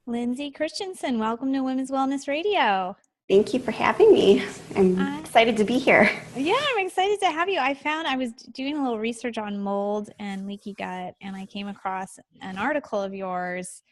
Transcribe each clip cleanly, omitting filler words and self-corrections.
Lindsay Christensen, welcome to Women's Wellness Radio. Thank you for having me. I'm excited to be here. Yeah, I'm excited to have you. I was doing a little research on mold and leaky gut, and I came across an article of yours.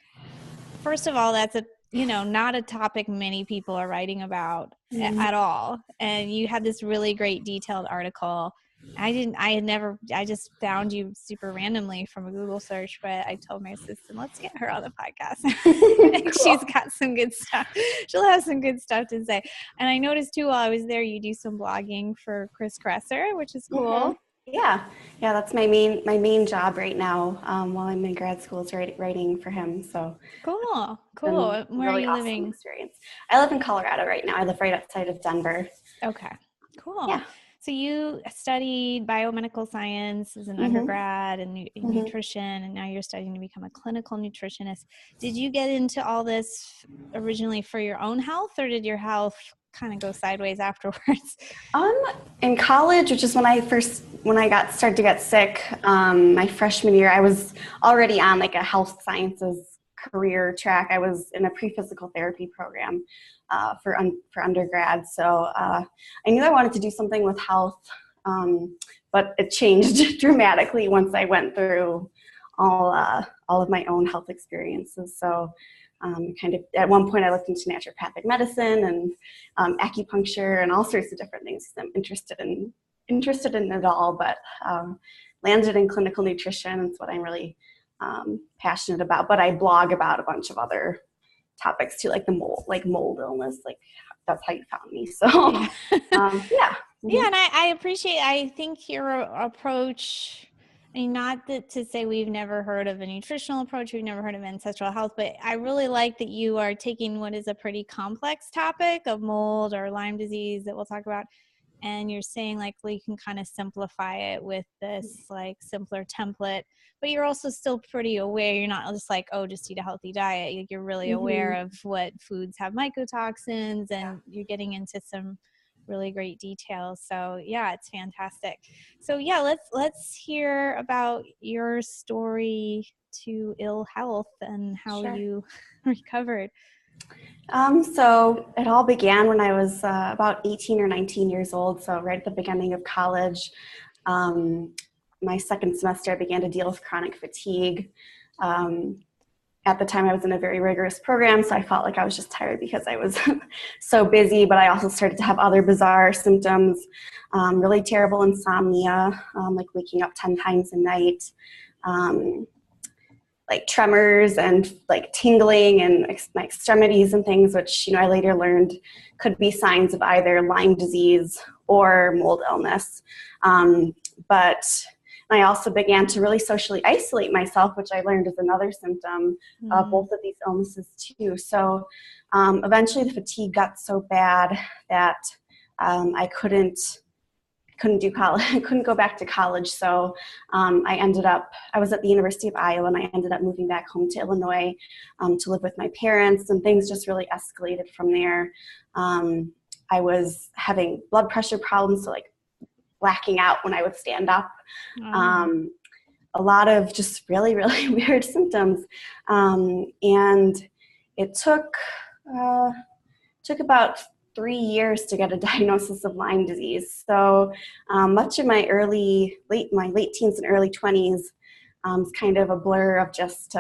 First of all, that's not a topic many people are writing about at all. And you had this really great detailed article. I just found you super randomly from a Google search, but I told my assistant, let's get her on the podcast. Cool. She's got some good stuff. She'll have some good stuff to say. And I noticed too, while I was there, you do some blogging for Chris Kresser, which is cool. Mm-hmm. Yeah, that's my main job right now. While I'm in grad school, is writing for him. So cool. Where really are you awesome living? Experience. I live in Colorado right now. I live right outside of Denver. Okay, cool. Yeah. So you studied biomedical science as an undergrad and nutrition, and now you're studying to become a clinical nutritionist. Did you get into all this originally for your own health, or did your health kind of go sideways afterwards? In college, which is when I started to get sick, my freshman year, I was already on like a health sciences career track. I was in a pre-physical therapy program for undergrad. So I knew I wanted to do something with health, but it changed dramatically once I went through all of my own health experiences. So kind of at one point I looked into naturopathic medicine and acupuncture and all sorts of different things. I'm interested in it all, but landed in clinical nutrition. It's what I'm really passionate about. But I blog about a bunch of other topics too, like mold illness. Like that's how you found me. So yeah. Yeah, and I think your approach. I mean, not that to say we've never heard of a nutritional approach, we've never heard of ancestral health, but I really like that you are taking what is a pretty complex topic of mold or Lyme disease that we'll talk about, and you're saying like, well, you can kind of simplify it with this like simpler template, but you're also still pretty aware. You're not just like, oh, just eat a healthy diet. You're really aware of what foods have mycotoxins, and you're getting into some really great details. So yeah, it's fantastic. So yeah, let's hear about your story to ill health and how you recovered. So it all began when I was about 18 or 19 years old. So right at the beginning of college, my second semester, I began to deal with chronic fatigue. At the time I was in a very rigorous program, so I felt like I was just tired because I was so busy, but I also started to have other bizarre symptoms, really terrible insomnia, like waking up 10 times a night, like tremors and like tingling in my extremities and things, which, I later learned could be signs of either Lyme disease or mold illness. But I also began to really socially isolate myself, which I learned is another symptom of both of these illnesses too. So eventually the fatigue got so bad that I couldn't do college. I couldn't go back to college. So I was at the University of Iowa, and I ended up moving back home to Illinois to live with my parents, and things just really escalated from there. I was having blood pressure problems, so like blacking out when I would stand up. A lot of just really, really weird symptoms. And it took about 3 years to get a diagnosis of Lyme disease. So much of my late teens and early 20s was kind of a blur of just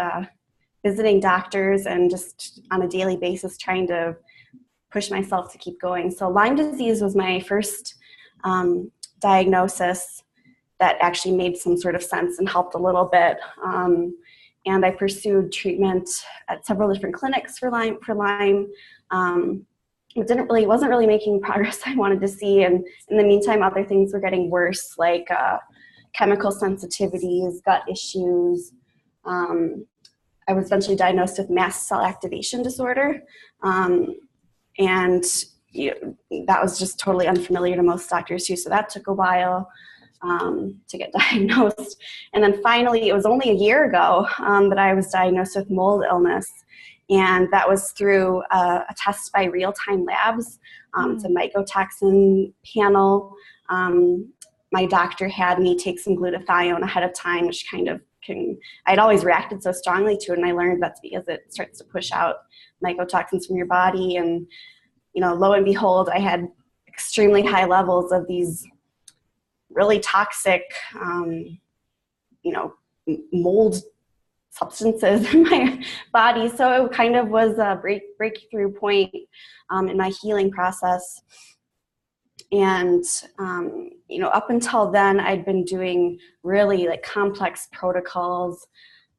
visiting doctors and just on a daily basis trying to push myself to keep going. So Lyme disease was my first diagnosis that actually made some sort of sense and helped a little bit. And I pursued treatment at several different clinics for Lyme. It wasn't really making progress I wanted to see. And in the meantime, other things were getting worse, like chemical sensitivities, gut issues. I was eventually diagnosed with mast cell activation disorder. And that was just totally unfamiliar to most doctors too. So that took a while to get diagnosed. And then finally, it was only a year ago that I was diagnosed with mold illness. And that was through a test by Real-Time Labs. It's a mycotoxin panel. My doctor had me take some glutathione ahead of time, which kind of I'd always reacted so strongly to it. And I learned that's because it starts to push out mycotoxins from your body. And, lo and behold, I had extremely high levels of these really toxic, mold substances in my body. So it kind of was a breakthrough point in my healing process. And, up until then, I'd been doing really like complex protocols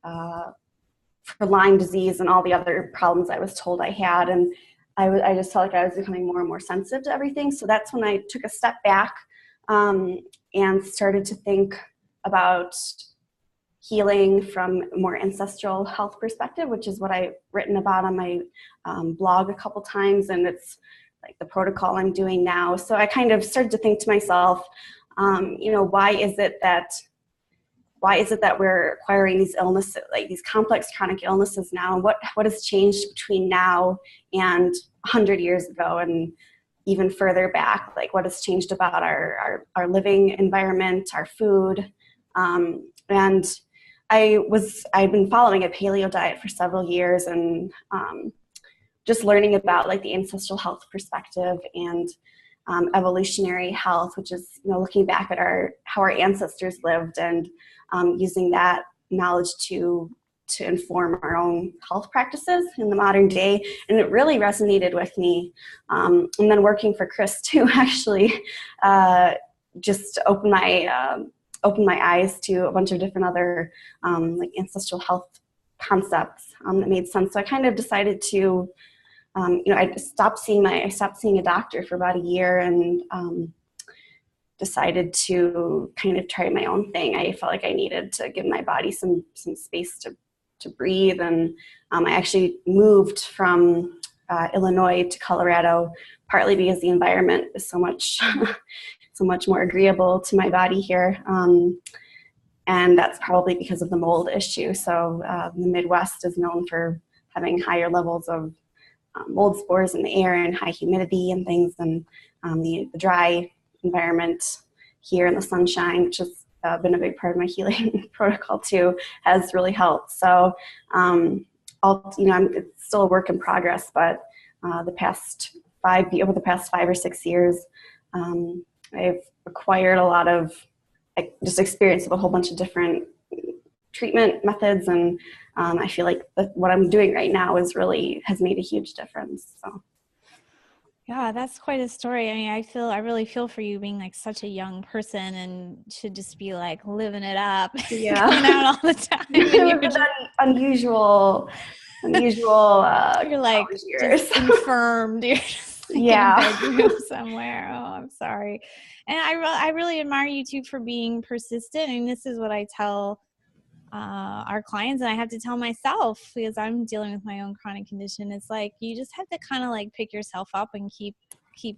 for Lyme disease and all the other problems I was told I had. And I just felt like I was becoming more and more sensitive to everything. So that's when I took a step back and started to think about healing from a more ancestral health perspective, which is what I've written about on my blog a couple times. And it's like the protocol I'm doing now. So I kind of started to think to myself, why is it that we're acquiring these illnesses, like these complex chronic illnesses now? And what has changed between now and 100 years ago and even further back? Like what has changed about our living environment, our food? And I've been following a paleo diet for several years and just learning about like the ancestral health perspective and evolutionary health, which is, looking back at how our ancestors lived and using that knowledge to inform our own health practices in the modern day. And it really resonated with me. And then working for Chris too, actually, just opened my eyes to a bunch of different other like ancestral health concepts that made sense. So I kind of decided to, I stopped seeing a doctor for about a year and decided to kind of try my own thing. I felt like I needed to give my body some space to breathe. And I actually moved from Illinois to Colorado, partly because the environment is so much more agreeable to my body here. And that's probably because of the mold issue. So the Midwest is known for having higher levels of mold spores in the air and high humidity and things. And the dry environment here in the sunshine, which has been a big part of my healing protocol too, has really helped. So it's still a work in progress, but over the past 5 or 6 years, I've acquired a lot of just experience with a whole bunch of different treatment methods, and I feel like what I'm doing right now has made a huge difference. So. Yeah, that's quite a story. I mean, I really feel for you being like such a young person and to just be like living it up, Yeah. going out all the time. It was unusual. You're like just infirmed. You're just like in a bedroom somewhere. Oh, I'm sorry. And I really admire you too for being persistent. And this is what I tell our clients, and I have to tell myself because I'm dealing with my own chronic condition. It's like you just have to kind of like pick yourself up and keep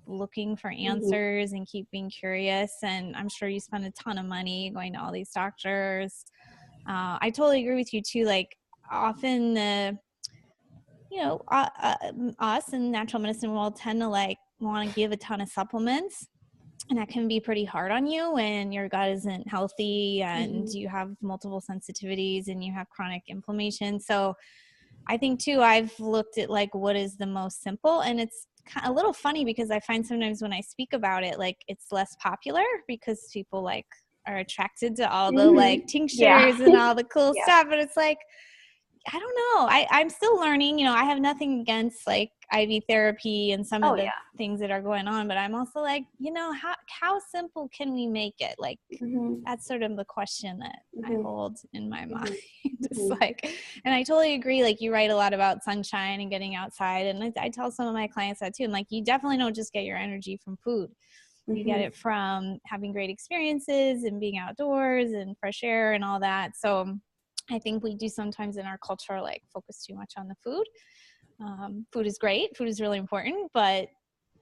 looking for answers and keep being curious. And I'm sure you spend a ton of money going to all these doctors. I totally agree with you too. Like often us in natural medicine world tend to like want to give a ton of supplements. And that can be pretty hard on you when your gut isn't healthy and you have multiple sensitivities and you have chronic inflammation. So I think too, I've looked at like what is the most simple, and it's a little funny because I find sometimes when I speak about it, like it's less popular because people like are attracted to all the like tinctures and all the cool stuff. But it's like, I don't know. I'm still learning. I have nothing against like IV therapy and some of the things that are going on, but I'm also like, how simple can we make it? Like that's sort of the question that I hold in my mind. It's like, and I totally agree. Like you write a lot about sunshine and getting outside, and I tell some of my clients that too. I'm like, you definitely don't just get your energy from food. You get it from having great experiences and being outdoors and fresh air and all that. So I think we do sometimes in our culture like focus too much on the food. Food is great. Food is really important, but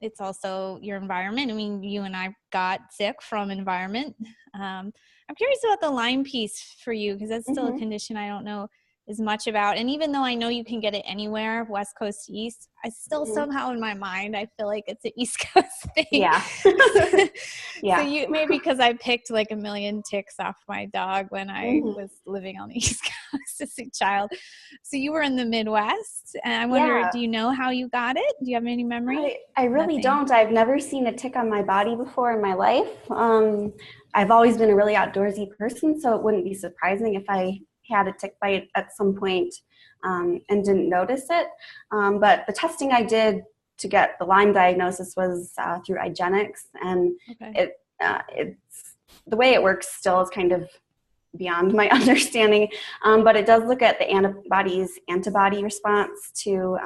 it's also your environment. I mean, you and I got sick from environment. I'm curious about the Lyme piece for you because that's still a condition I don't know as much about. And even though I know you can get it anywhere, West Coast to East, I still somehow in my mind, I feel like it's an East Coast thing. Yeah. So you, maybe because I picked like a million ticks off my dog when I was living on the East Coast as a child. So you were in the Midwest, and I wonder, do you know how you got it? Do you have any memory? I really don't. I've never seen a tick on my body before in my life. I've always been a really outdoorsy person, so it wouldn't be surprising if I had a tick bite at some point and didn't notice it. But the testing I did to get the Lyme diagnosis was through IGeneX, and it's the way it works still is kind of beyond my understanding, but it does look at the antibody response to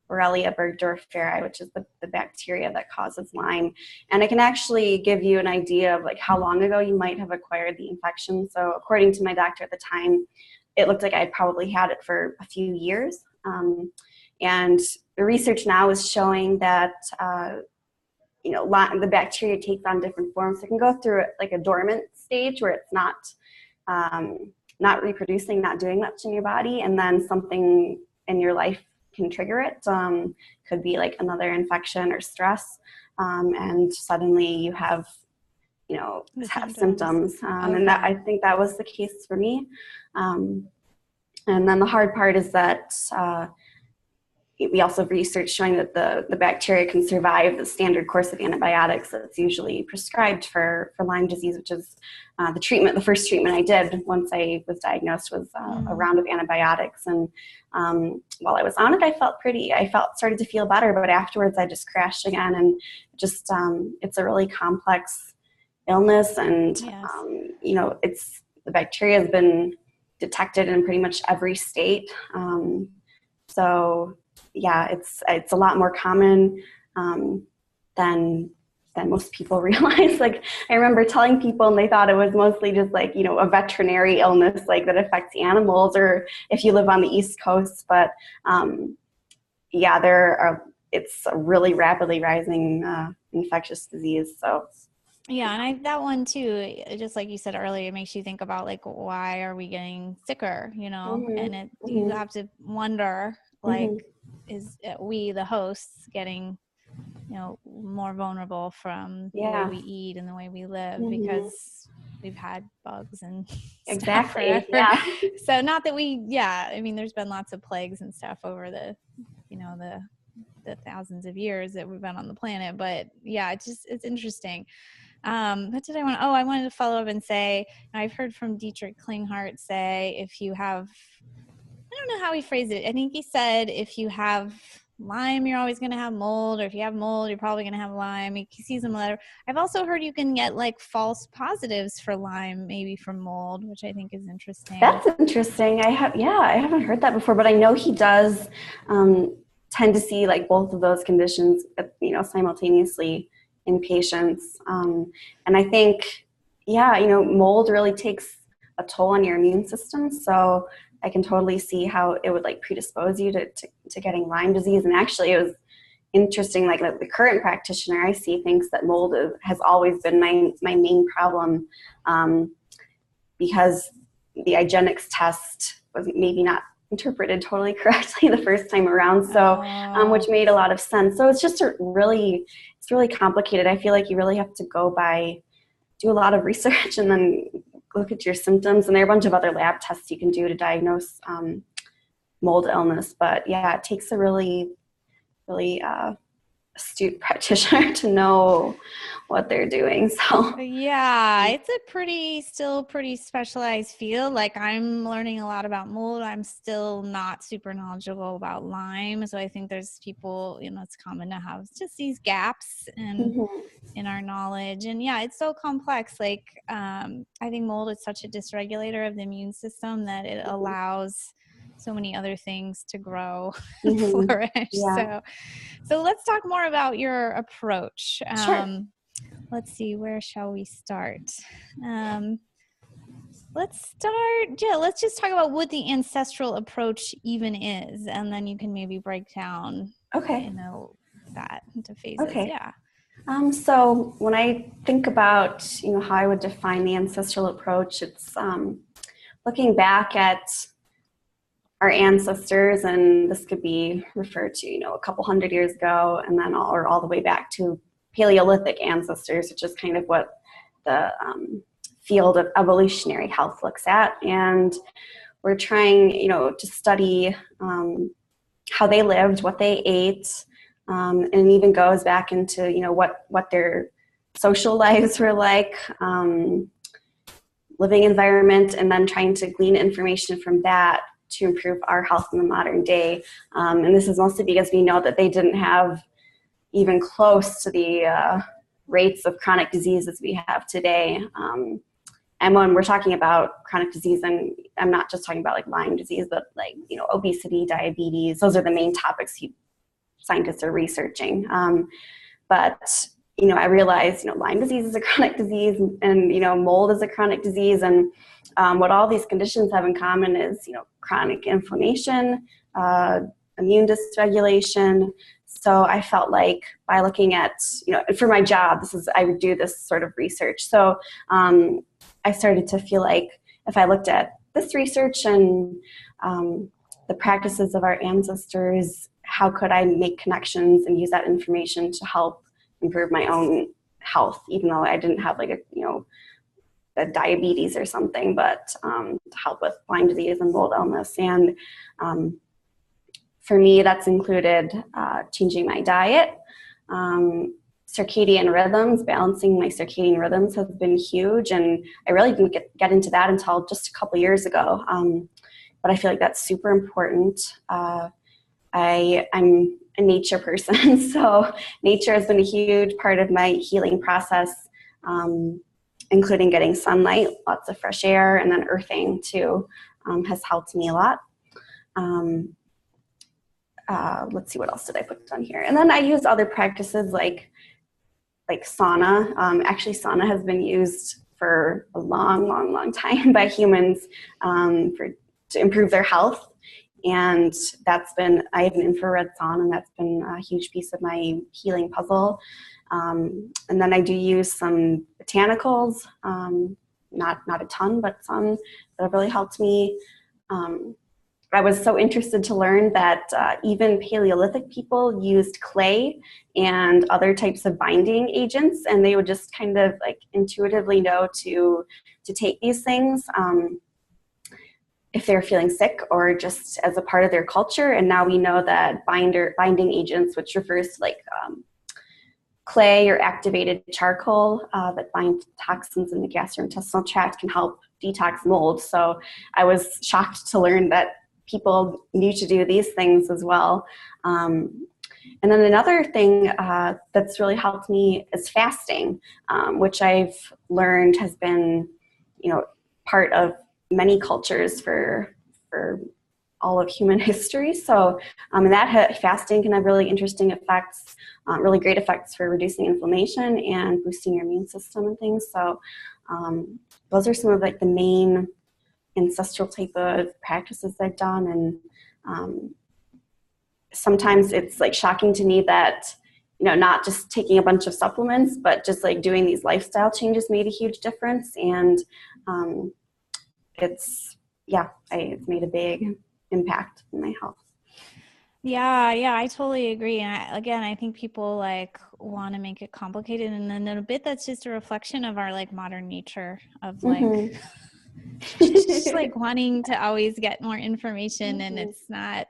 Borrelia burgdorferi, which is the bacteria that causes Lyme. And it can actually give you an idea of like how long ago you might have acquired the infection. So according to my doctor at the time, it looked like I probably had it for a few years. And the research now is showing that, the bacteria takes on different forms. So it can go through like a dormant stage where it's not reproducing, not doing much in your body, and then something in your life can trigger it. Could be like another infection or stress, and suddenly you have symptoms. And that, I think that was the case for me. And then the hard part is that we also have research showing that the bacteria can survive the standard course of antibiotics that's usually prescribed for Lyme disease, which is the first treatment I did once I was diagnosed was a round of antibiotics. And while I was on it, I started to feel better, but afterwards I just crashed again. And just, it's a really complex illness, and, the bacteria has been detected in pretty much every state. So yeah, it's a lot more common than most people realize. Like, I remember telling people, and they thought it was mostly just like, a veterinary illness, like that affects animals, or if you live on the East Coast. But it's a really rapidly rising infectious disease. So. Yeah, and that one too, just like you said earlier, it makes you think about like, why are we getting sicker, and you have to wonder, like, is we, the hosts, getting, more vulnerable from the way we eat and the way we live, because we've had bugs and stuff forever. Yeah. So not that there's been lots of plagues and stuff over the thousands of years that we've been on the planet, but yeah, it's interesting. What did I wanted to follow up and say, I've heard from Dietrich Klinghardt say, if you have, I don't know how he phrased it. I think he said, if you have Lyme, you're always going to have mold, or if you have mold, you're probably going to have Lyme. He sees them later. I've also heard you can get like false positives for Lyme, maybe from mold, which I think is interesting. That's interesting. I haven't heard that before, but I know he does tend to see like both of those conditions, simultaneously in patients. And I think, mold really takes a toll on your immune system. So I can totally see how it would like predispose you to getting Lyme disease. And actually it was interesting, like the current practitioner I see thinks that mold has always been my main problem, because the IGeneX test was maybe not interpreted totally correctly the first time around. So, which made a lot of sense. So it's just really complicated. I feel like you really have to do a lot of research and then look at your symptoms. And there are a bunch of other lab tests you can do to diagnose mold illness. But yeah, it takes a really astute practitioner to know what they're doing. So yeah, it's still pretty specialized field. Like, I'm learning a lot about mold. I'm still not super knowledgeable about Lyme. So I think there's people, it's common to have just these gaps in our knowledge. And yeah, it's so complex. Like, I think mold is such a dysregulator of the immune system that it allows so many other things to grow and flourish. Yeah. So let's talk more about your approach. Sure. Let's see, where shall we start? Let's just talk about what the ancestral approach even is, and then you can maybe break down, that into phases. Okay. Yeah. So when I think about, how I would define the ancestral approach, it's looking back at our ancestors, and this could be referred to, a couple hundred years ago, and then all the way back to Paleolithic ancestors, which is kind of what the field of evolutionary health looks at. And we're trying, to study how they lived, what they ate, and it even goes back into, what their social lives were like, living environment, and then trying to glean information from that to improve our health in the modern day. And this is mostly because we know that they didn't have even close to the rates of chronic diseases we have today. And when we're talking about chronic disease, and I'm not just talking about like Lyme disease, but like, obesity, diabetes, those are the main topics scientists are researching. But I realized, Lyme disease is a chronic disease, and, mold is a chronic disease. And what all these conditions have in common is, chronic inflammation, immune dysregulation. So I felt like by looking at, for my job, I would do this sort of research. So I started to feel like if I looked at this research and the practices of our ancestors, how could I make connections and use that information to help improve my own health, even though I didn't have like a diabetes or something, but to help with Lyme disease and mold illness. And for me, that's included changing my diet. Circadian rhythms, balancing my circadian rhythms has been huge, and I really didn't get into that until just a couple years ago. But I feel like that's super important. I'm a nature person, so nature has been a huge part of my healing process, including getting sunlight, lots of fresh air, and then earthing too has helped me a lot. Let's see, what else did I put on here? And then I use other practices like sauna. Actually, sauna has been used for a long time by humans to improve their health. And I have an infrared sauna, and that's been a huge piece of my healing puzzle. And then I do use some botanicals, not a ton, but some that have really helped me. I was so interested to learn that even Paleolithic people used clay and other types of binding agents, and they would just kind of like intuitively know to take these things if they're feeling sick or just as a part of their culture. And now we know that binding agents, which refers to like clay or activated charcoal that bind toxins in the gastrointestinal tract, can help detox mold. So I was shocked to learn that people knew to do these things as well. And then another thing that's really helped me is fasting, which I've learned has been, part of many cultures for all of human history. So fasting can have really interesting effects, really great effects for reducing inflammation and boosting your immune system and things. So those are some of like the main ancestral type of practices I've done. And sometimes it's like shocking to me that, not just taking a bunch of supplements, but just like doing these lifestyle changes made a huge difference. And it's made a big impact in my health. Yeah, I totally agree. And I think people like want to make it complicated, and then a bit that's just a reflection of our like modern nature of like just like wanting to always get more information, and it's not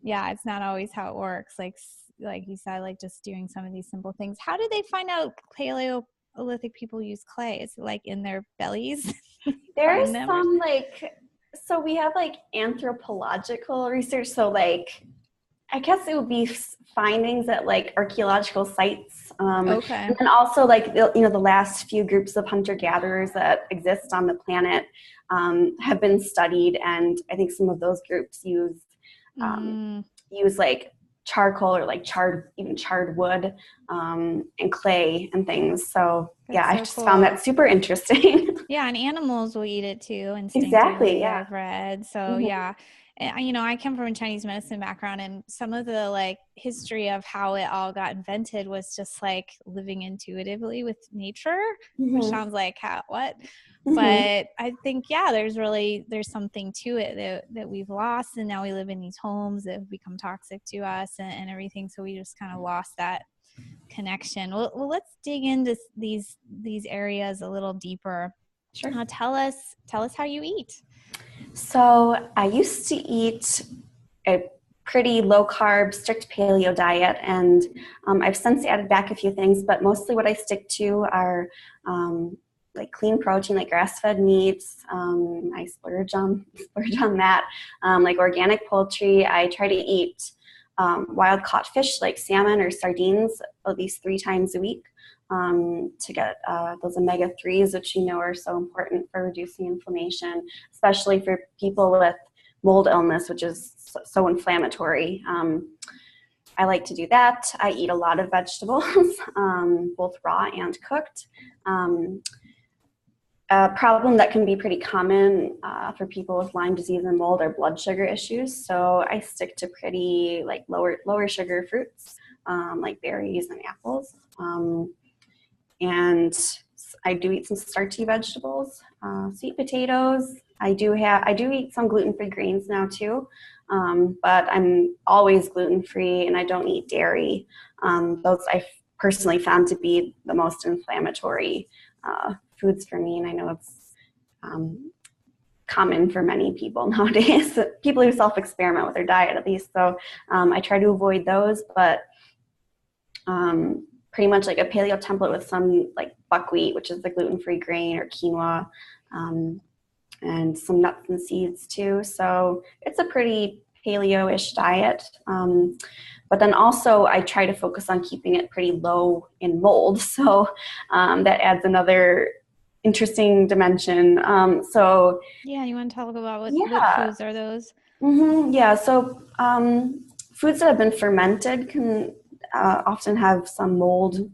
always how it works. Like you said, like just doing some of these simple things. How do they find out Paleolithic people use clay? Is it like in their bellies? There's some so we have like anthropological research. So like, I guess it would be findings at like archaeological sites. Okay. And also like, the last few groups of hunter-gatherers that exist on the planet have been studied. And I think some of those groups use like charcoal or like charred wood and clay and things. So I just found that super interesting. Yeah, and animals will eat it too. Instinctively, exactly. Yeah, I've read. So yeah, you know, I come from a Chinese medicine background, and some of the like history of how it all got invented was just like living intuitively with nature, which sounds like what? But I think, yeah, there's something to it that we've lost, and now we live in these homes that have become toxic to us and everything. So we just kind of lost that connection. Well, let's dig into these areas a little deeper. Sure. Tell us how you eat. So I used to eat a pretty low carb, strict paleo diet, and I've since added back a few things, but mostly what I stick to are like clean protein, like grass-fed meats. I splurge on that. Like organic poultry. I try to eat wild caught fish like salmon or sardines at least 3 times a week to get those omega-3s, which you know are so important for reducing inflammation, especially for people with mold illness, which is so inflammatory. I like to do that. I eat a lot of vegetables, both raw and cooked. A problem that can be pretty common for people with Lyme disease and mold are blood sugar issues. So I stick to pretty like lower sugar fruits like berries and apples. And I do eat some starchy vegetables, sweet potatoes. I do eat some gluten-free grains now too, but I'm always gluten-free, and I don't eat dairy. Those I've personally found to be the most inflammatory foods for me, and I know it's common for many people nowadays, people who self-experiment with their diet at least. So I try to avoid those, but pretty much like a paleo template with some like buckwheat, which is the gluten-free grain, or quinoa, and some nuts and seeds too. So it's a pretty paleo-ish diet. But then also I try to focus on keeping it pretty low in mold. So that adds another interesting dimension. So yeah, you want to talk about what foods are those? Yeah, so foods that have been fermented can often have some mold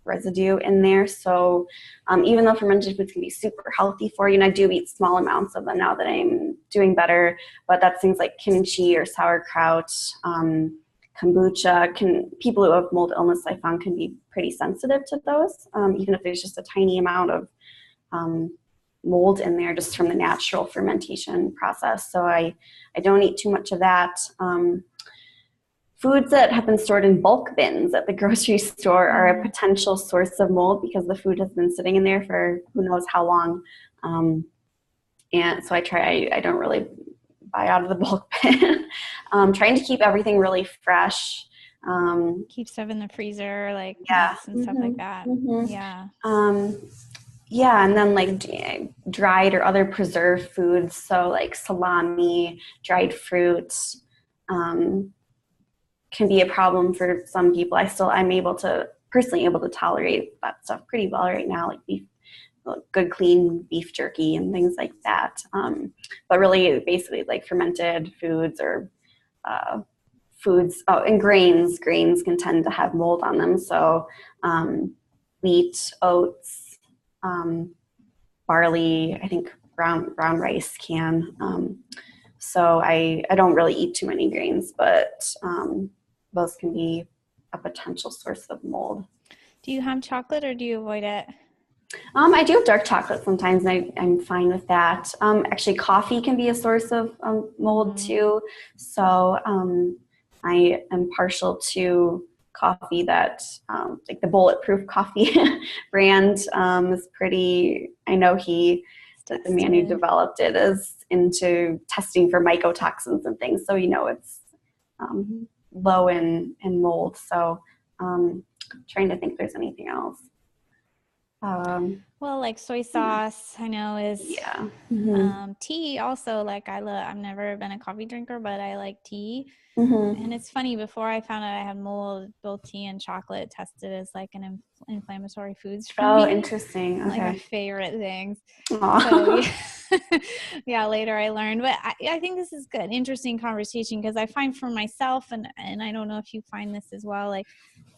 residue in there. So even though fermented foods can be super healthy for you, and I do eat small amounts of them now that I'm doing better, but that's things like kimchi or sauerkraut, kombucha. People who have mold illness, I found, can be pretty sensitive to those, even if there's just a tiny amount of mold in there just from the natural fermentation process. So I don't eat too much of that. Foods that have been stored in bulk bins at the grocery store are a potential source of mold because the food has been sitting in there for who knows how long. And so I don't really buy out of the bulk bin. Trying to keep everything really fresh. Keep stuff in the freezer, like nuts and stuff like that. Yeah. Yeah, and then like dried or other preserved foods, so like salami, dried fruits, can be a problem for some people. I'm personally able to tolerate that stuff pretty well right now, like good clean beef jerky and things like that. But really, basically, like fermented foods or foods. Oh, and grains can tend to have mold on them. So wheat, oats, barley, I think brown rice can. So I don't really eat too many grains, but those can be a potential source of mold. Do you have chocolate or do you avoid it? I do have dark chocolate sometimes, and I'm fine with that. Actually, coffee can be a source of mold too. So I am partial to coffee that, like the Bulletproof coffee brand is pretty, I know the man who developed it is into testing for mycotoxins and things. So, it's low in mold. So trying to think if there's anything else. Well, like soy sauce, I know is tea also. Like I've never been a coffee drinker, but I like tea. And it's funny, before I found out I had mold, both tea and chocolate tested as like an inflammatory foods for me. Oh, interesting. Okay. Like my favorite things. So yeah, later I learned. But I think this is good, interesting conversation, because I find for myself, and I don't know if you find this as well, like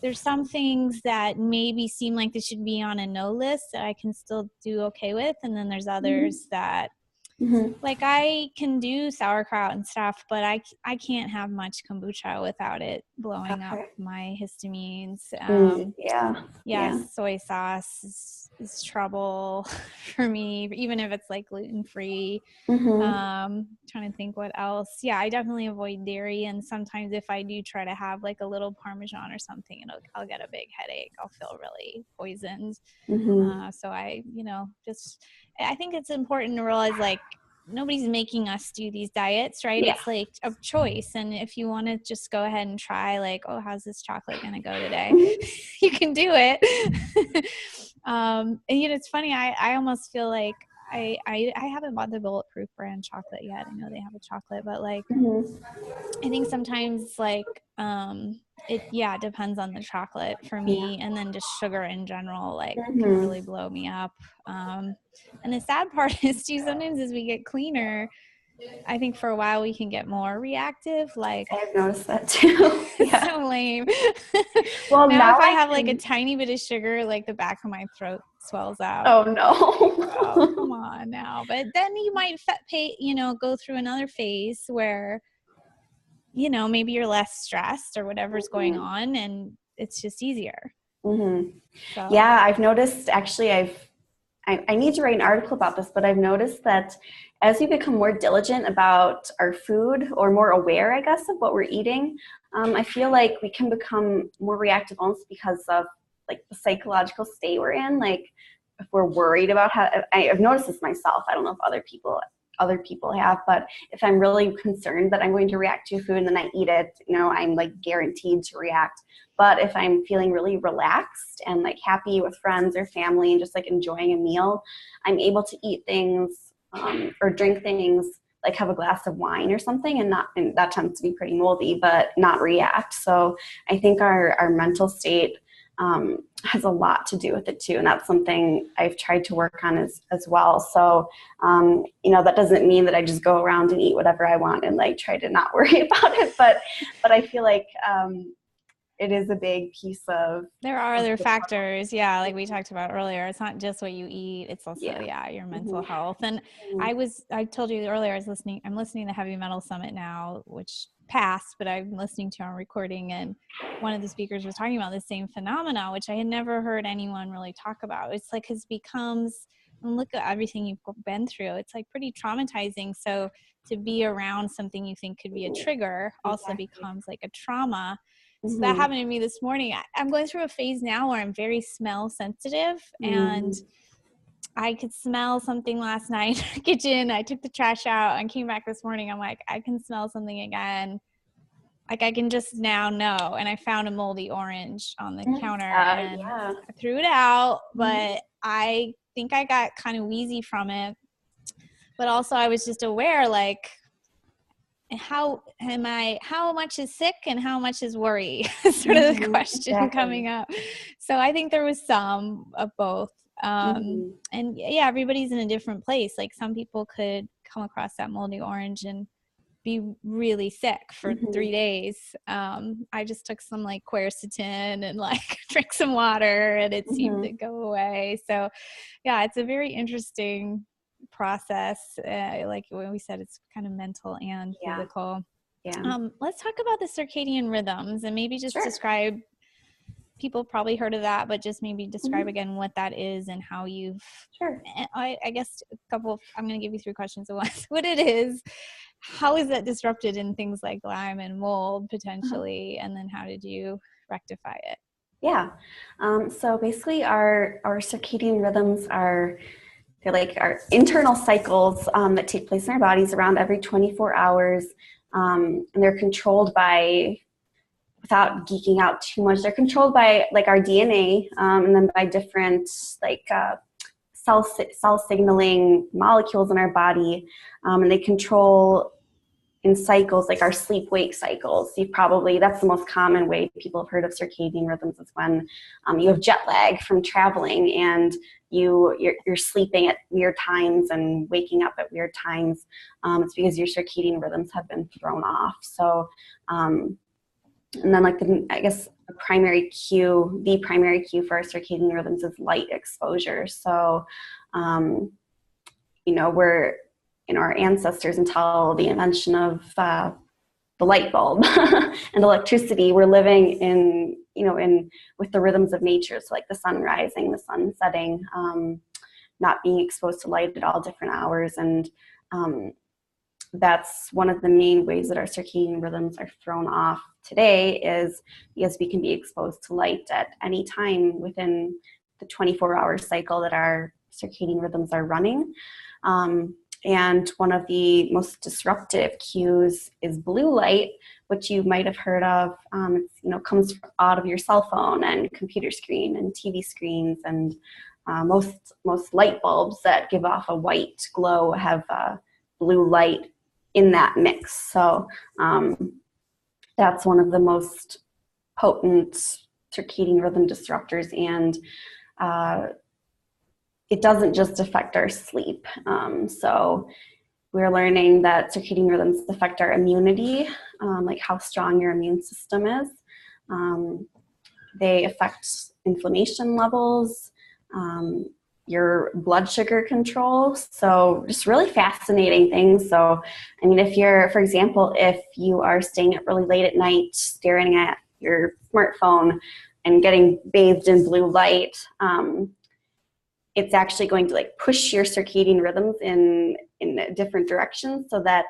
there's some things that maybe seem like they should be on a no list that I can still do okay with. And then there's others that like I can do sauerkraut and stuff, but I can't have much kombucha without it blowing up my histamines. Soy sauce is trouble for me, even if it's like gluten-free. Trying to think what else. Yeah, I definitely avoid dairy, and sometimes if I do try to have like a little Parmesan or something, I'll get a big headache. I'll feel really poisoned. So I think it's important to realize like nobody's making us do these diets, right? It's like a choice, and if you want to just go ahead and try like, oh, how's this chocolate gonna go today? You can do it. And it's funny, I almost feel like I haven't bought the Bulletproof brand chocolate yet. I know they have a chocolate, but like I think sometimes like it depends on the chocolate for me, and then just sugar in general like can really blow me up. And the sad part is too, sometimes as we get cleaner, I think for a while we can get more reactive. Like I've noticed that too. It's so lame. Well, now if I have like a tiny bit of sugar, like the back of my throat swells out. Oh no. Oh, come on now. But then you might go through another phase where maybe you're less stressed or whatever's going on, and it's just easier. So. Yeah, I've noticed actually I need to write an article about this, but I've noticed that as we become more diligent about our food, or more aware, I guess, of what we're eating, I feel like we can become more reactive almost because of like the psychological state we're in. Like if we're worried about I've noticed this myself. I don't know if other people have, but if I'm really concerned that I'm going to react to food and then I eat it, I'm like guaranteed to react. But if I'm feeling really relaxed and like happy with friends or family and just like enjoying a meal, I'm able to eat things or drink things, like have a glass of wine or something, and that tends to be pretty moldy, but not react. So I think our mental state has a lot to do with it too. And that's something I've tried to work on as well. So, that doesn't mean that I just go around and eat whatever I want and like try to not worry about it. But I feel like it is a big piece of. There are other factors. Yeah. Like we talked about earlier, it's not just what you eat. It's also, your mental health. And I told you earlier, I'm listening to Heavy Metal Summit now, which passed, but I'm listening to on recording. And one of the speakers was talking about the same phenomena, which I had never heard anyone really talk about. It's like, and look at everything you've been through. It's like pretty traumatizing. So to be around something you think could be a trigger also becomes like a trauma. So that happened to me this morning. I'm going through a phase now where I'm very smell sensitive, and I could smell something last night in the kitchen. I took the trash out and came back this morning. I'm like, I can smell something again. Like I can just now know. And I found a moldy orange on the counter and I threw it out, but I think I got kind of wheezy from it. But also I was just aware, like, how much is sick and how much is worry? Sort of the question coming up. So I think there was some of both. And everybody's in a different place. Like some people could come across that moldy orange and be really sick for 3 days. I just took some like quercetin and like drank some water, and it seemed to go away. So yeah, it's a very interesting process. Like when we said, it's kind of mental and physical. Let's talk about the circadian rhythms and maybe just describe. People probably heard of that, but just maybe describe again what that is and how you've. I guess I'm going to give you 3 questions at once. What it is, how is that disrupted in things like Lyme and mold potentially, and then how did you rectify it? So basically, our circadian rhythms they're like our internal cycles that take place in our bodies around every 24 hours, and they're controlled by. Without geeking out too much, they're controlled by like our DNA, and then by different like cell signaling molecules in our body, and they control in cycles like our sleep-wake cycles. That's the most common way people have heard of circadian rhythms is when you have jet lag from traveling and you're sleeping at weird times and waking up at weird times. It's because your circadian rhythms have been thrown off. So. And then the primary cue for our circadian rhythms is light exposure. So, our ancestors until the invention of the light bulb and electricity. We're living in with the rhythms of nature. So like the sun rising, the sun setting, not being exposed to light at all different hours. And that's one of the main ways that our circadian rhythms are thrown off today, is because we can be exposed to light at any time within the 24-hour cycle that our circadian rhythms are running. And one of the most disruptive cues is blue light, which you might have heard of. Comes out of your cell phone and computer screen and TV screens, and most light bulbs that give off a white glow have blue light in that mix. So that's one of the most potent circadian rhythm disruptors, and it doesn't just affect our sleep. So we're learning that circadian rhythms affect our immunity, like how strong your immune system is. They affect inflammation levels, your blood sugar control. So just really fascinating things. So, I mean, for example, if you are staying up really late at night, staring at your smartphone and getting bathed in blue light, it's actually going to like push your circadian rhythms in a different direction, so that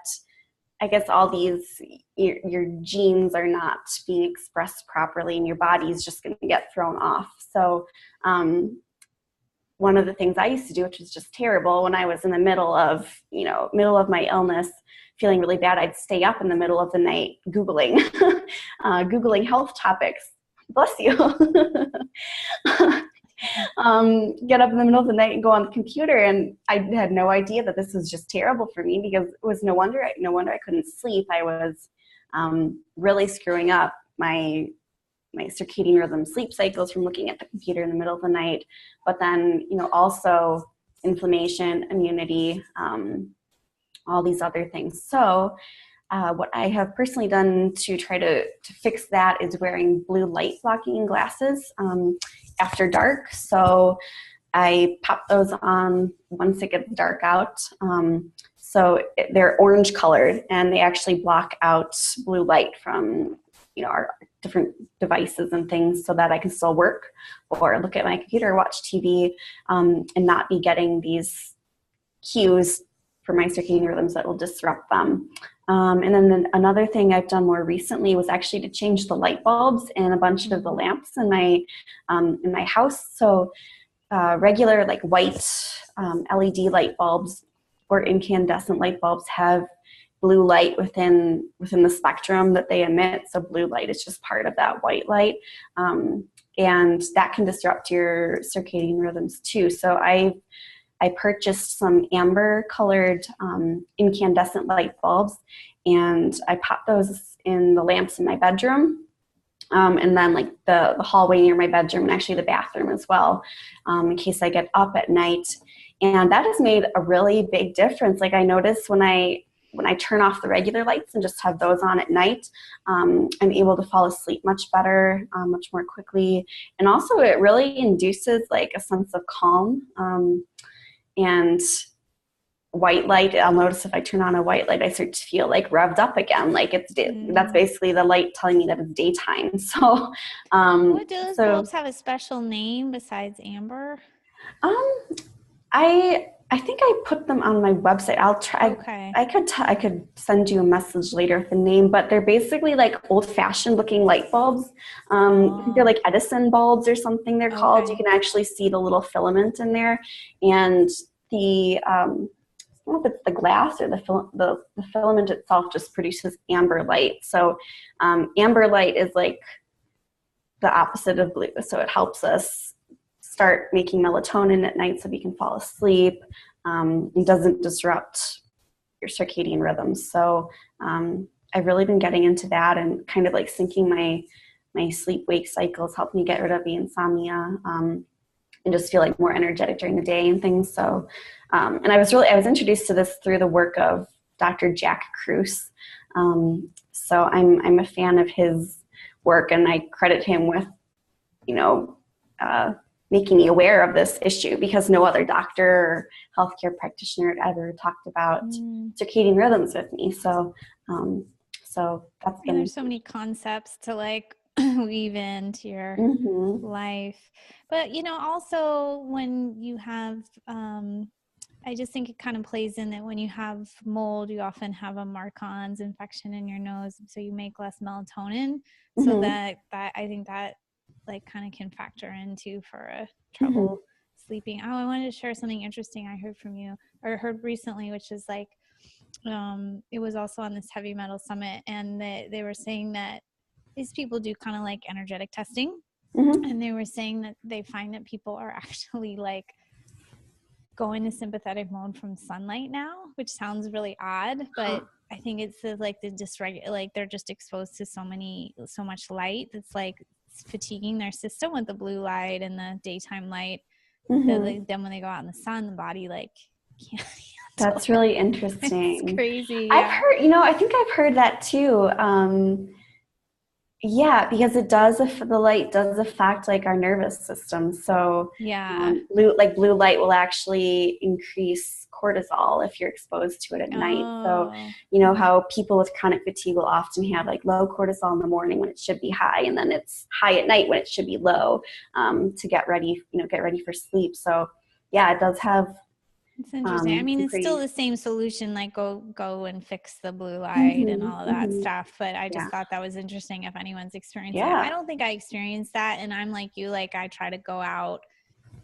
I guess all these, your genes are not being expressed properly, and your body is just going to get thrown off. So one of the things I used to do, which was just terrible, when I was in the middle of my illness, feeling really bad, I'd stay up in the middle of the night Googling, Googling health topics. Bless you. Get up in the middle of the night and go on the computer, and I had no idea that this was just terrible for me, because it was no wonder I couldn't sleep. I was really screwing up my circadian rhythm sleep cycles from looking at the computer in the middle of the night. But then also inflammation, immunity, all these other things. So what I have personally done to try to fix that is wearing blue light blocking glasses after dark. So I pop those on once it gets dark out. So they're orange colored, and they actually block out blue light from our different devices and things, so that I can still work or look at my computer, watch TV, and not be getting these cues for my circadian rhythms that will disrupt them. And then another thing I've done more recently was actually to change the light bulbs and a bunch of the lamps in my house. So regular like white LED light bulbs or incandescent light bulbs have blue light within the spectrum that they emit. So blue light is just part of that white light, and that can disrupt your circadian rhythms too. So I purchased some amber colored incandescent light bulbs, and I popped those in the lamps in my bedroom, and then like the hallway near my bedroom, and actually the bathroom as well, in case I get up at night. And that has made a really big difference. Like I notice when I turn off the regular lights and just have those on at night, I'm able to fall asleep much better, much more quickly. And also it really induces like a sense of calm. And white light, I'll notice if I turn on a white light, I start to feel like revved up again. Like that's basically the light telling me that it's daytime. So, do those bulbs have a special name besides amber? I think I put them on my website. I'll try. Okay. I could send you a message later with the name, but they're basically like old-fashioned looking light bulbs. I think they're like Edison bulbs or something they're called. You can actually see the little filament in there, and I don't know if it's the glass or the filament itself just produces amber light. So amber light is like the opposite of blue. So it helps us start making melatonin at night so we can fall asleep. It doesn't disrupt your circadian rhythms. So I've really been getting into that and kind of like syncing my sleep-wake cycles, help me get rid of the insomnia, and just feel like more energetic during the day and things. So, and I was introduced to this through the work of Dr. Jack Kruse. So I'm a fan of his work, and I credit him with, making me aware of this issue, because no other doctor or healthcare practitioner had ever talked about circadian rhythms with me. So that's been. There's so many concepts to like weave into your life, but also when you have, I just think it kind of plays in that when you have mold, you often have a Marcon's infection in your nose, so you make less melatonin. So that I think that like kind of can factor into for a trouble sleeping. Oh, I wanted to share something interesting I heard from you, or heard recently, which is like, it was also on this heavy metal summit, and they were saying that these people do kind of like energetic testing, and they were saying that they find that people are actually like going to sympathetic mode from sunlight now, which sounds really odd, but I think it's like like they're just exposed to so much light that's like fatiguing their system with the blue light and the daytime light. Then when they go out in the sun, the body like can't. That's really interesting. It's crazy. I've heard, I think I've heard that too. Yeah, because the light does affect like our nervous system. So blue light will actually increase cortisol if you're exposed to it at night. So how people with chronic fatigue will often have like low cortisol in the morning when it should be high, and then it's high at night when it should be low, to get ready for sleep. So yeah, it does have. It's interesting. I mean, it's still the same solution, like go and fix the blue light and all of that stuff. But I just thought that was interesting if anyone's experiencing it. I don't think I experienced that. And I'm like you, like I try to go out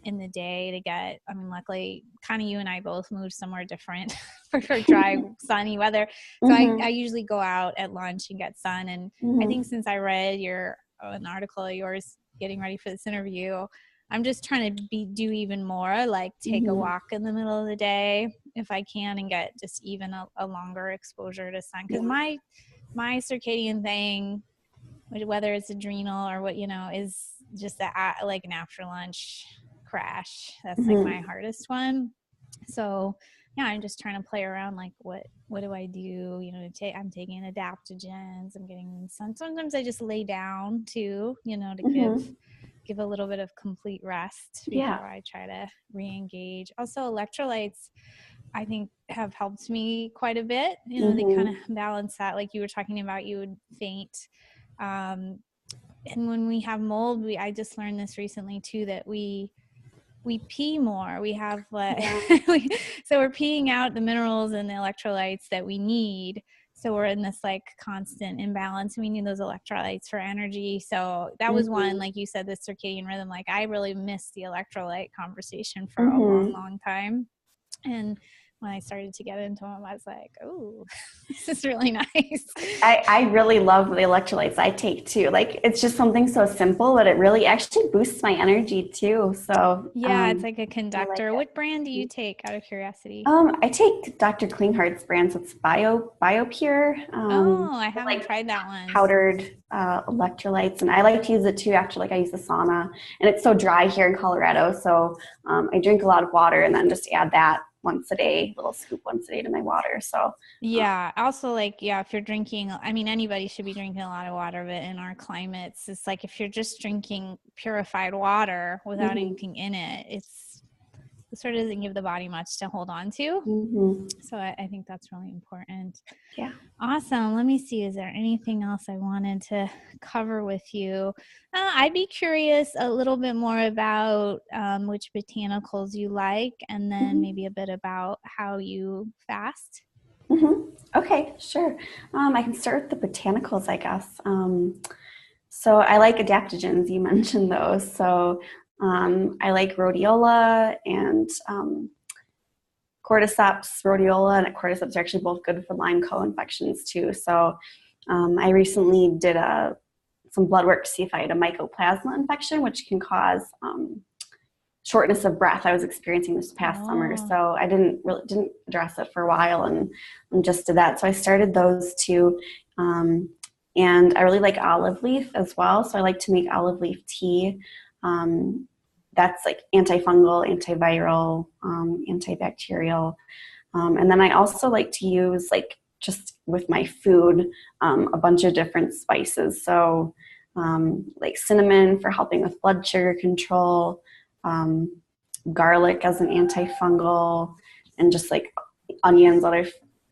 in the day to get, I mean, luckily kind of you and I both moved somewhere different for dry, sunny weather. So I usually go out at lunch and get sun. And I think since I read an article of yours getting ready for this interview, I'm just trying to do even more, like take a walk in the middle of the day if I can, and get just even a longer exposure to sun. Because my circadian thing, whether it's adrenal or what, is just like an after lunch crash. That's like my hardest one. So yeah, I'm just trying to play around, like what do I do? I'm taking adaptogens, I'm getting sun. Sometimes I just lay down too, to give a little bit of complete rest before I try to re-engage. Also, electrolytes, I think, have helped me quite a bit. They kind of balance that. Like you were talking about, you would faint. And when we have mold, I just learned this recently too, that we pee more. We have so we're peeing out the minerals and the electrolytes that we need. So we're in this like constant imbalance. We need those electrolytes for energy. So that was one, like you said, the circadian rhythm. Like I really missed the electrolyte conversation for a long, long time. And when I started to get into them, I was like, oh, this is really nice. I really love the electrolytes I take too. Like it's just something so simple, but it really actually boosts my energy too. So yeah, it's like a conductor. What brand do you take, out of curiosity? I take Dr. Klinghart's brand, so it's BioPure. I haven't tried that one. Powdered electrolytes, and I like to use it too after I use the sauna. And it's so dry here in Colorado, so I drink a lot of water and then just add that once a day, little scoop once a day to my water. So also if you're drinking, I mean, anybody should be drinking a lot of water, but in our climates, it's like if you're just drinking purified water without anything in it, it sort of doesn't give the body much to hold on to. So I think that's really important. Yeah. Awesome. Let me see. Is there anything else I wanted to cover with you? I'd be curious a little bit more about which botanicals you like, and then maybe a bit about how you fast. Okay, sure. I can start with the botanicals, I guess. So I like adaptogens. You mentioned those. So I like rhodiola and cordyceps. Rhodiola and cordyceps are actually both good for Lyme co-infections too. So I recently did some blood work to see if I had a mycoplasma infection, which can cause shortness of breath. I was experiencing this past summer, so I didn't address it for a while, and just did that. So I started those two, and I really like olive leaf as well. So I like to make olive leaf tea. That's like antifungal, antiviral, antibacterial. And then I also like to use, just with my food, a bunch of different spices. So like cinnamon for helping with blood sugar control, garlic as an antifungal, and just like onions,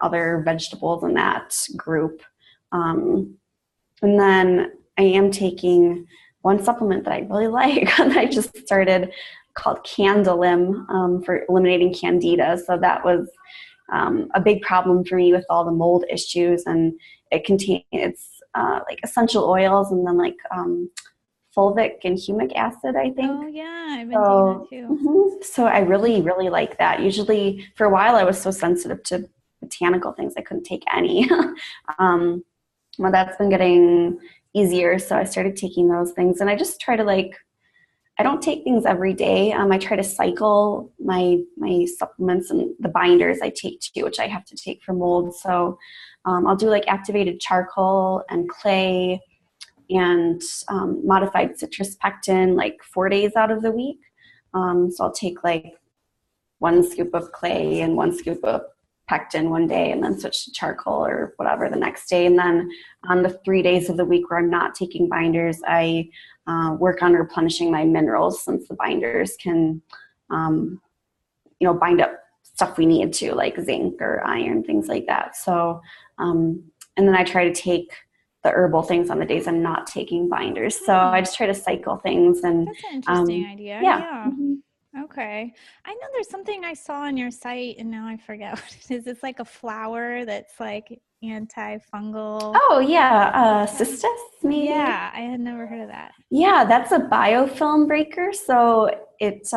other vegetables in that group. And then I am taking one supplement that I really like that I just started called Candilim for eliminating Candida. So that was a big problem for me with all the mold issues, and it's like essential oils and then like fulvic and humic acid, I think. Oh yeah, I've been taking that too. So I really, really like that. Usually for a while I was so sensitive to botanical things I couldn't take any. Well, that's been getting easier, so I started taking those things, and I just try to I don't take things every day. I try to cycle my supplements and the binders I take too, which I have to take for mold. So I'll do like activated charcoal and clay and modified citrus pectin like 4 days out of the week. So I'll take like 1 scoop of clay and 1 scoop of pectin one day, and then switch to charcoal or whatever the next day. And then on the 3 days of the week where I'm not taking binders, I work on replenishing my minerals, since the binders can, bind up stuff we need to, like zinc or iron, things like that. So, and then I try to take the herbal things on the days I'm not taking binders. So I just try to cycle things. And that's an interesting idea. Yeah. Mm-hmm. Okay. I know there's something I saw on your site and now I forget what it is. It's like a flower that's like antifungal. Oh yeah. Cystis maybe? Yeah. I had never heard of that. Yeah. That's a biofilm breaker. So it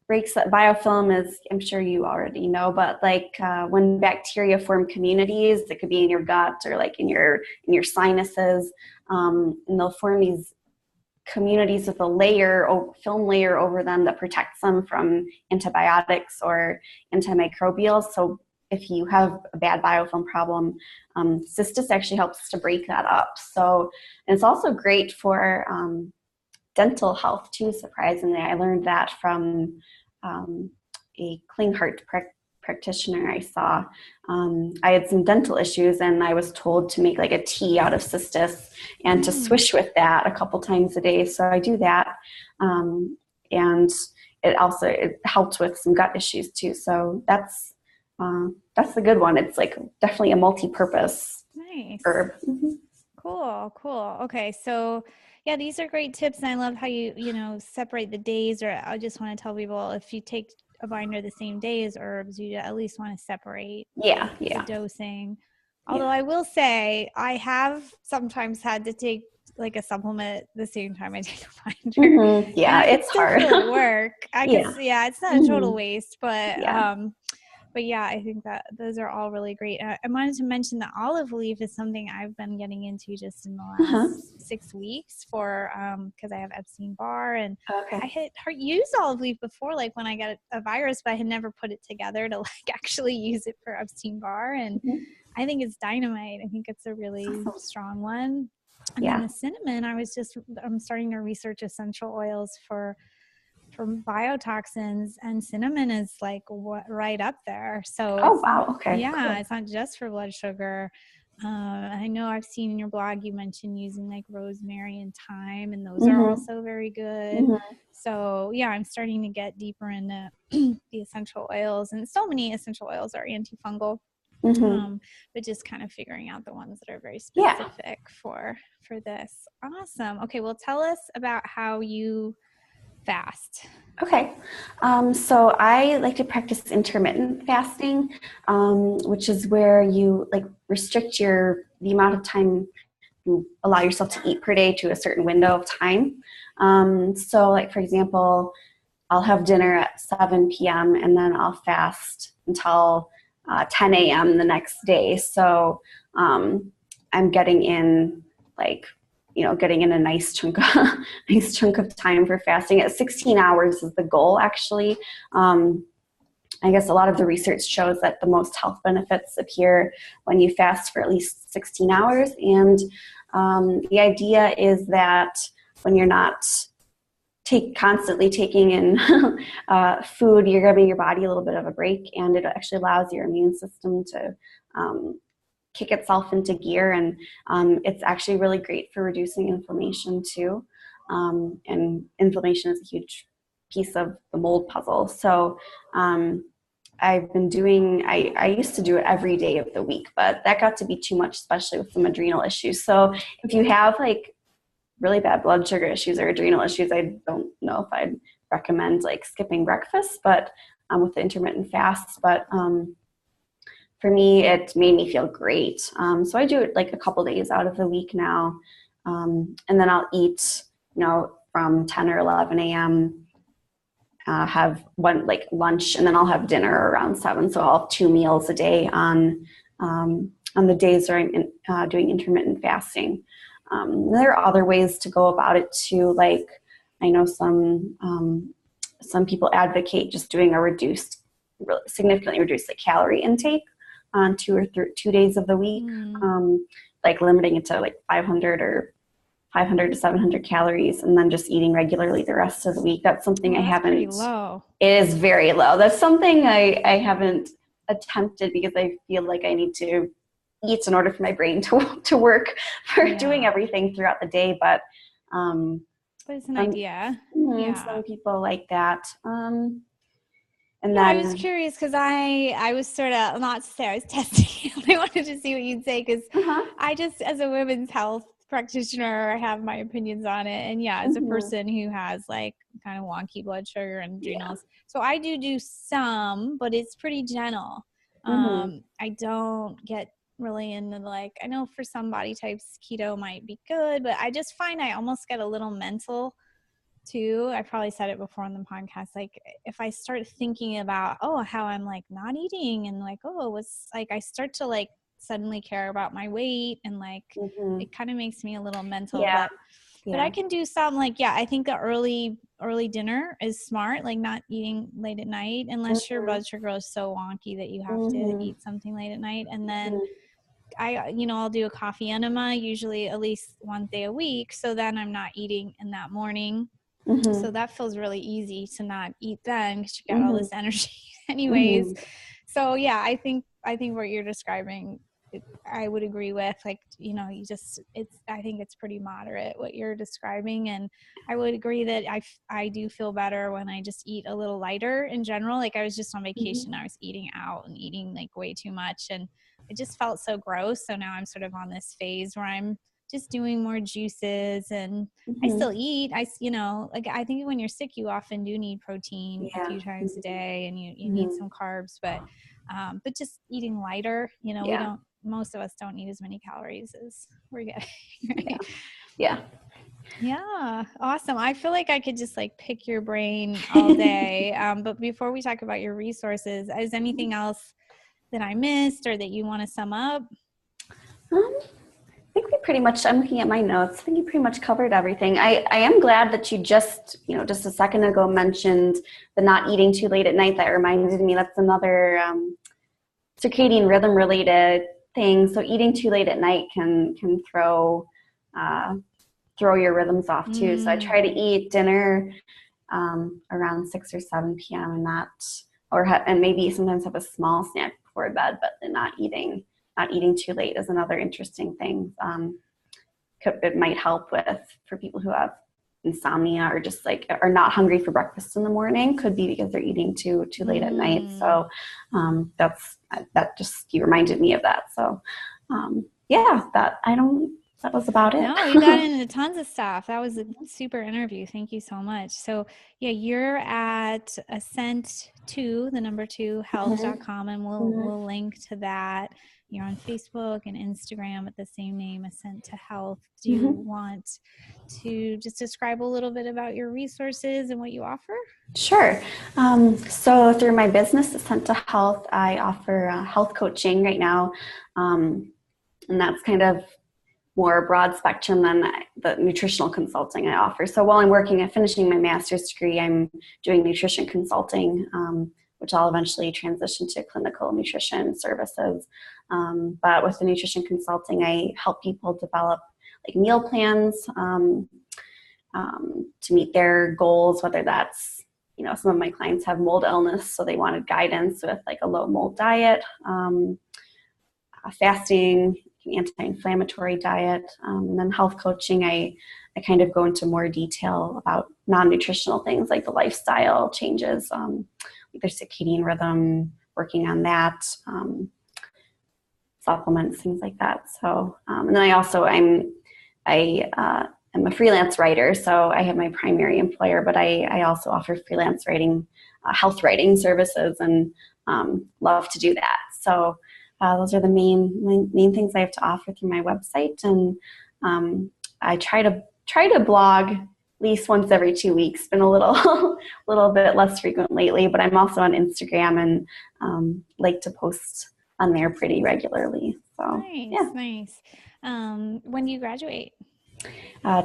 breaks that. Biofilm is, I'm sure you already know, but like when bacteria form communities, it could be in your gut or like in your sinuses, and they'll form these communities with a film layer over them that protects them from antibiotics or antimicrobials. So if you have a bad biofilm problem, cystis actually helps to break that up. So, and it's also great for dental health too, surprisingly. I learned that from a clean heart practitioner I saw. I had some dental issues, and I was told to make like a tea out of cystis and to swish with that a couple times a day. So I do that. And it helped with some gut issues too. So that's the good one. It's like definitely a multi-purpose herb. Mm-hmm. Cool. Okay. So yeah, these are great tips. And I love how you separate the days, or I just want to tell people if you take a binder the same day as herbs, you at least want to separate the dosing. Although I will say I have sometimes had to take like a supplement the same time I take a binder. Mm-hmm. Yeah, it's hard. Really work. It's not a total waste, but yeah, I think that those are all really great. I wanted to mention that olive leaf is something I've been getting into just in the last 6 weeks for because I have Epstein-Barr, and I had used olive leaf before, like when I got a virus, but I had never put it together to like actually use it for Epstein-Barr, and I think it's dynamite. I think it's a really strong one. And then the cinnamon, I'm starting to research essential oils for biotoxins, and cinnamon is like right up there. So it's not just for blood sugar. I know I've seen in your blog you mentioned using like rosemary and thyme, and those are also very good. So I'm starting to get deeper into the essential oils, and so many essential oils are antifungal. But just kind of figuring out the ones that are very specific for this. Awesome. Okay, well, tell us about how you fast. Okay. So I like to practice intermittent fasting, which is where you like restrict the amount of time you allow yourself to eat per day to a certain window of time. So like, for example, I'll have dinner at 7 p.m. and then I'll fast until 10 a.m. the next day. So I'm getting in a nice chunk of time for fasting. At 16 hours is the goal, actually. I guess a lot of the research shows that the most health benefits appear when you fast for at least 16 hours. And the idea is that when you're not constantly taking in food, you're giving your body a little bit of a break, and it actually allows your immune system to kick itself into gear, and it's actually really great for reducing inflammation too. And inflammation is a huge piece of the mold puzzle. So I've been I used to do it every day of the week, but that got to be too much, especially with some adrenal issues. So if you have like really bad blood sugar issues or adrenal issues, I don't know if I'd recommend like skipping breakfast, but with the intermittent fasts. But for me, it made me feel great. So I do it like a couple days out of the week now. And then I'll eat, from 10 or 11 a.m., have one like lunch, and then I'll have dinner around 7. So I'll have 2 meals a day on the days where I'm doing intermittent fasting. There are other ways to go about it too. Like I know some people advocate just doing significantly reduced like calorie intake on 2 days of the week, like limiting it to like 500 to 700 calories, and then just eating regularly the rest of the week. That's something I haven't. Pretty low. It is very low. That's something I haven't attempted because I feel like I need to eat in order for my brain to work for doing everything throughout the day. But it's an idea. Some people like that. And then I was curious because I was sort of, not to say I was testing you, I wanted to see what you'd say because I just, as a women's health practitioner, have my opinions on it. And as a person who has like kind of wonky blood sugar and adrenals, so I do some, but it's pretty gentle. I don't get really into like, I know for some body types keto might be good, but I just find I almost get a little mental too. I probably said it before on the podcast, like if I start thinking about how I'm like not eating and like what's like, I start to like suddenly care about my weight and like it kind of makes me a little mental. But I can do some like I think the early dinner is smart, like not eating late at night unless your blood sugar is so wonky that you have to eat something late at night. And then I'll do a coffee enema usually at least one day a week, so then I'm not eating in that morning. So that feels really easy to not eat then because you got all this energy anyways. So I think what you're describing, I would agree with. Like, I think it's pretty moderate what you're describing. And I would agree that I do feel better when I just eat a little lighter in general. Like I was just on vacation, I was eating out and eating like way too much and it just felt so gross. So now I'm sort of on this phase where I'm just doing more juices and I still eat. I think when you're sick, you often do need protein a few times a day and you need some carbs, but just eating lighter, most of us don't need as many calories as we're getting. Right? Yeah. Awesome. I feel like I could just like pick your brain all day. But before we talk about your resources, is anything else that I missed or that you want to sum up? I think we pretty much, I'm looking at my notes, I think you pretty much covered everything. I am glad that you just a second ago mentioned the not eating too late at night. That reminded me that's another circadian rhythm related thing. So eating too late at night can throw your rhythms off too. So I try to eat dinner around 6 or 7 p.m. and maybe sometimes have a small snack before bed, but then not eating too late is another interesting thing. It might help for people who have insomnia or just like are not hungry for breakfast in the morning. Could be because they're eating too late at night. So that just, you reminded me of that. So that was about it. No, you got into tons of stuff. That was a super interview. Thank you so much. So you're at ascent2health.com and we'll link to that. You're on Facebook and Instagram at the same name, Ascent to Health. Do you want to just describe a little bit about your resources and what you offer? Sure. So through my business, Ascent to Health, I offer health coaching right now. And that's kind of more broad spectrum than the nutritional consulting I offer. So while I'm finishing my master's degree, I'm doing nutrition consulting, which I'll eventually transition to clinical nutrition services. But with the nutrition consulting, I help people develop like meal plans to meet their goals, whether that's, some of my clients have mold illness, so they wanted guidance with like a low mold diet, fasting, an anti-inflammatory diet. And then health coaching, I kind of go into more detail about non-nutritional things like the lifestyle changes, like their circadian rhythm, working on that, supplements, things like that. So, and then I am a freelance writer, so I have my primary employer, but I also offer freelance writing, health writing services, and love to do that. So those are the main things I have to offer through my website, and I try to blog at least once every 2 weeks. Been a little bit less frequent lately, but I'm also on Instagram and like to post on there pretty regularly. So nice. When do you graduate?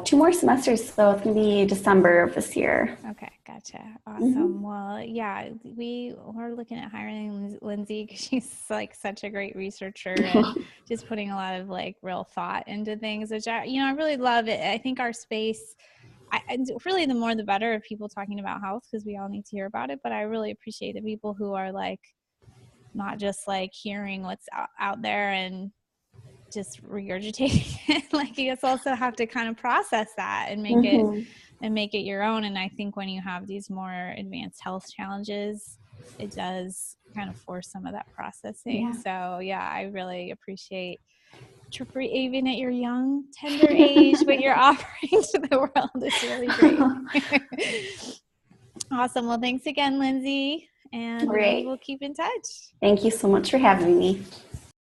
2 more semesters, so it's going to be December of this year. Okay, gotcha. Awesome. Well, yeah, we're looking at hiring Lindsay because she's like such a great researcher and just putting a lot of like real thought into things, which I really love it. I think our space, really the more the better of people talking about health, because we all need to hear about it. But I really appreciate the people who are like not just like hearing what's out there and just regurgitating it. Like you just also have to kind of process that and make it your own. And I think when you have these more advanced health challenges, it does kind of force some of that processing. Yeah. So yeah, I really appreciate even at your young, tender age, what you're offering to the world. It's really great. Awesome. Well, thanks again, Lindsay. And we'll keep in touch. Thank you so much for having me.